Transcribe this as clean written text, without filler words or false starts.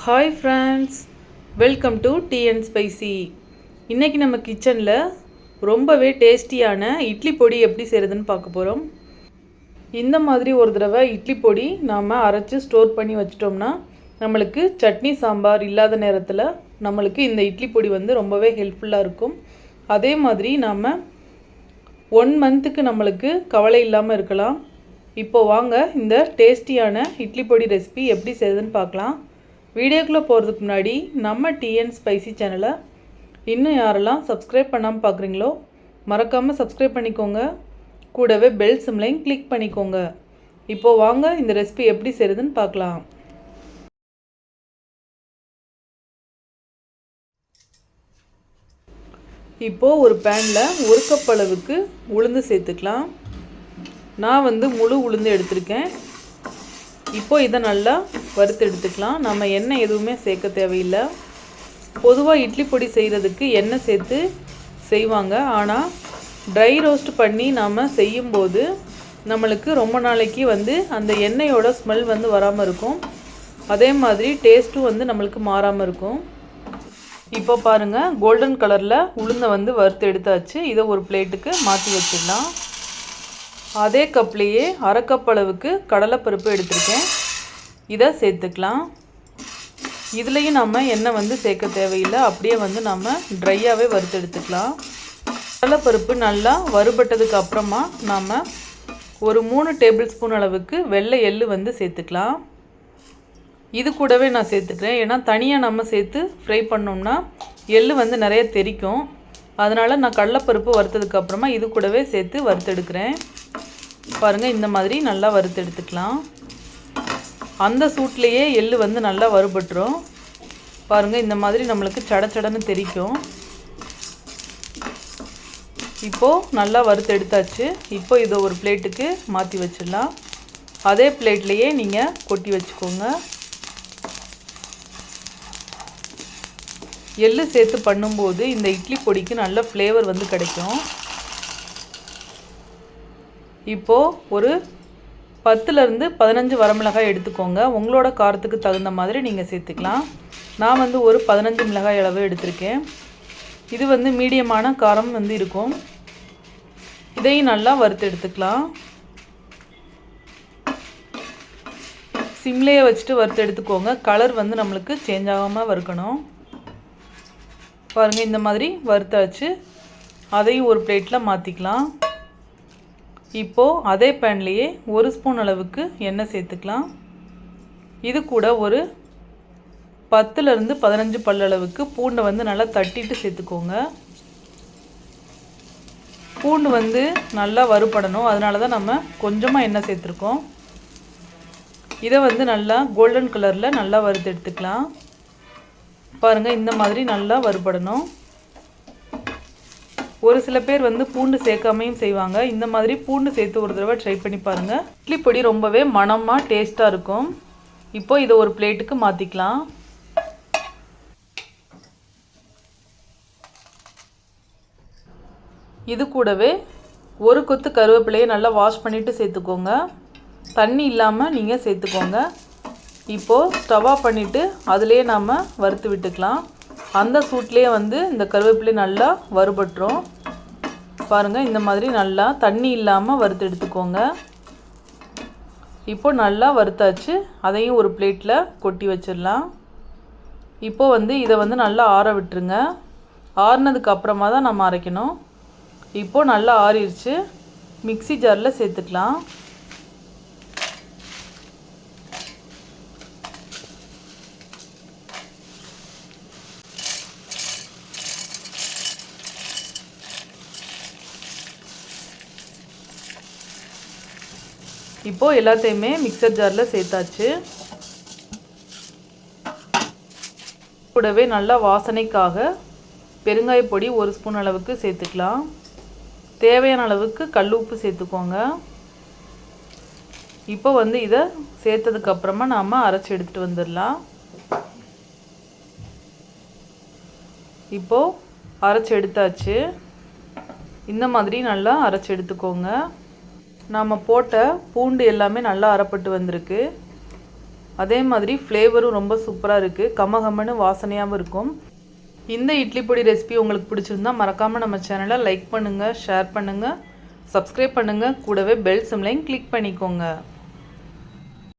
Hi friends, welcome to tea and spicy. இன்றைக்கி நம்ம கிச்சனில் ரொம்பவே டேஸ்டியான இட்லி பொடி எப்படி செய்கிறதுன்னு பார்க்க போகிறோம். இந்த மாதிரி ஒரு தடவை இட்லி பொடி நாம் அரைச்சி ஸ்டோர் பண்ணி வச்சிட்டோம்னா நம்மளுக்கு சட்னி சாம்பார் இல்லாத நேரத்தில் நம்மளுக்கு இந்த இட்லி பொடி ரொம்பவே ஹெல்ப்ஃபுல்லாக இருக்கும். அதே மாதிரி நாம் 1 மந்த்துக்கு நம்மளுக்கு கவலை இல்லாமல் இருக்கலாம். இப்போது வாங்க இந்த டேஸ்டியான இட்லி பொடி ரெசிபி எப்படி செய்யுதுன்னு பார்க்கலாம். வீடியோக்குள்ளே போகிறதுக்கு முன்னாடி நம்ம டீ அண்ட் ஸ்பைசி சேனலை இன்னும் யாரெல்லாம் சப்ஸ்கிரைப் பண்ணாமல் பார்க்குறீங்களோ மறக்காமல் சப்ஸ்கிரைப் பண்ணிக்கோங்க. கூடவே பெல் சிம்லையும் கிளிக் பண்ணிக்கோங்க. இப்போது வாங்க இந்த ரெசிபி எப்படி செய்கிறதுன்னு பார்க்கலாம். இப்போது ஒரு பேனில் 1 கப் அளவுக்கு உளுந்து சேர்த்துக்கலாம். நான் முழு உளுந்து எடுத்திருக்கேன். இப்போது இதை நல்லா வறுத்து எடுத்துக்கலாம். நம்ம எண்ணெய் எதுவுமே சேர்க்க தேவையில்லை. பொதுவாக இட்லி பொடி செய்கிறதுக்கு எண்ணெய் சேர்த்து செய்வாங்க. ஆனால் ட்ரை ரோஸ்ட் பண்ணி நாம் செய்யும்போது நம்மளுக்கு ரொம்ப நாளைக்கு அந்த எண்ணெயோட ஸ்மெல் வராமல் இருக்கும். அதே மாதிரி டேஸ்ட்டும் நம்மளுக்கு மாறாமல் இருக்கும். இப்போ பாருங்கள், கோல்டன் கலரில் உளுந்தை வறுத்து எடுத்தாச்சு. இதை ஒரு பிளேட்டுக்கு மாற்றி வச்சிடலாம். அதே கப்லேயே 1/2 கப் அளவுக்கு கடலைப்பருப்பு எடுத்திருக்கேன். இதை சேர்த்துக்கலாம். இதுலேயும் நம்ம எண்ணெய் சேர்க்க தேவையில்லை. அப்படியே நம்ம ட்ரையாகவே வறுத்து எடுத்துக்கலாம். கடலைப்பருப்பு நல்லா வறுபட்டதுக்கு அப்புறமா நாம் ஒரு 3 டேபிள் ஸ்பூன் அளவுக்கு வெள்ளை எள்ளு சேர்த்துக்கலாம். இது கூடவே நான் சேர்த்துக்கிறேன். ஏன்னா தனியாக நம்ம சேர்த்து ஃப்ரை பண்ணோம்னா எள்ளு நிறைய தெறிக்கும். அதனால் நான் கடலைப்பருப்பு வறுத்ததுக்கு அப்புறமா இது கூடவே சேர்த்து வறுத்தெடுக்கிறேன். பாருங்கள், இந்த மாதிரி நல்லா வறுத்து எடுத்துக்கலாம். அந்த சூட்லேயே எள்ளு நல்லா வறுபட்டுரும். பாருங்கள், இந்த மாதிரி நம்மளுக்கு சடச்சடன்னு தெரிக்கும். இப்போது நல்லா வறுத்து எடுத்தாச்சு. இப்போ இதை ஒரு பிளேட்டுக்கு மாற்றி வச்சிடலாம். அதே பிளேட்லேயே நீங்கள் கொட்டி வச்சுக்கோங்க. எள்ளு சேர்த்து பண்ணும்போது இந்த இட்லி பொடிக்கு நல்ல ஃப்ளேவர் கிடைக்கும். இப்போது ஒரு 10லேருந்து 15 வரமிளகாய் எடுத்துக்கோங்க. உங்களோட காரத்துக்கு தகுந்த மாதிரி நீங்கள் சேர்த்துக்கலாம். நான் ஒரு 15 மிளகாய் அளவு எடுத்திருக்கேன். இது மீடியமான காரம் இருக்கும். இதையும் நல்லா வறுத்து எடுத்துக்கலாம். சிம்லேயே வச்சுட்டு வறுத்து எடுத்துக்கோங்க. கலர் நம்மளுக்கு சேஞ்ச் ஆகாமல் வறுக்கணும். பாருங்கள், இந்த மாதிரி வறுத்தாச்சு. அதையும் ஒரு பிளேட்டில் மாற்றிக்கலாம். இப்போது அதே பேன்லேயே 1 ஸ்பூன் அளவுக்கு எண்ணெய் சேர்த்துக்கலாம். இது கூட ஒரு 10லேருந்து 15 பல் அளவுக்கு பூண்டை நல்லா தட்டிட்டு சேர்த்துக்கோங்க. பூண்டு நல்லா வறுபடணும். அதனால தான் நம்ம கொஞ்சமாக எண்ணெய் சேர்த்துருக்கோம். இதை நல்லா கோல்டன் கலரில் நல்லா வறுத்து எடுத்துக்கலாம். பாருங்கள், இந்த மாதிரி நல்லா வறுபடணும். ஒரு சில பேர் பூண்டு சேர்க்காமையும் செய்வாங்க. இந்த மாதிரி பூண்டு சேர்த்து ஒரு தடவை ட்ரை பண்ணி பாருங்கள். இட்லி பொடி ரொம்பவே மணமாக டேஸ்ட்டாக இருக்கும். இப்போது இதை ஒரு பிளேட்டுக்கு மாற்றிக்கலாம். இது கூடவே ஒரு கொத்து கருவேப்பிலையை நல்லா வாஷ் பண்ணிவிட்டு சேர்த்துக்கோங்க. தண்ணி இல்லாமல் நீங்கள் சேர்த்துக்கோங்க. இப்போது ஸ்டவ் ஆஃப் பண்ணிவிட்டு அதிலே நாம் வறுத்து விட்டுக்கலாம். அந்த சூட்லேயே இந்த கருவேப்பிலை நல்லா வறுபட்டுரும். பாருங்கள், இந்த மாதிரி நல்லா தண்ணி இல்லாமல் வறுத்து எடுத்துக்கோங்க. இப்போ நல்லா வறுத்தாச்சு. அதையும் ஒரு பிளேட்டில் கொட்டி வச்சிடலாம். இப்போது இதை நல்லா ஆற விட்டுருங்க. ஆறுனதுக்கு அப்புறமா தான் நம்ம அரைக்கணும். இப்போது நல்லா ஆறிடுச்சு. மிக்ஸி ஜாரில் சேர்த்துக்கலாம். இப்போது எல்லாத்தையுமே மிக்சர் ஜாரில் சேர்த்தாச்சு. கூடவே நல்லா வாசனைக்காக பெருங்காய பொடி 1 ஸ்பூன் அளவுக்கு சேர்த்துக்கலாம். தேவையான அளவுக்கு கல் உப்பு சேர்த்துக்கோங்க. இப்போ இதை சேர்த்ததுக்கப்புறமா நாம் அரைச்சி எடுத்துகிட்டு வந்துடலாம். இப்போது அரைச்சி எடுத்தாச்சு. இந்த மாதிரி நல்லா அரைச்சி எடுத்துக்கோங்க. நாம் போட்ட பூண்டு எல்லாமே நல்லா அரைப்பட்டு வந்திருக்கு. அதே மாதிரி ஃப்ளேவரும் ரொம்ப சூப்பராக இருக்குது, கமகமன்னு வாசனையாகவும் இருக்கும். இந்த இட்லி பொடி ரெசிபி உங்களுக்கு பிடிச்சிருந்தா மறக்காமல் நம்ம சேனலை லைக் பண்ணுங்கள், ஷேர் பண்ணுங்கள், சப்ஸ்கிரைப் பண்ணுங்கள், கூடவே பெல் சிம்லையும் கிளிக் பண்ணிக்கோங்க.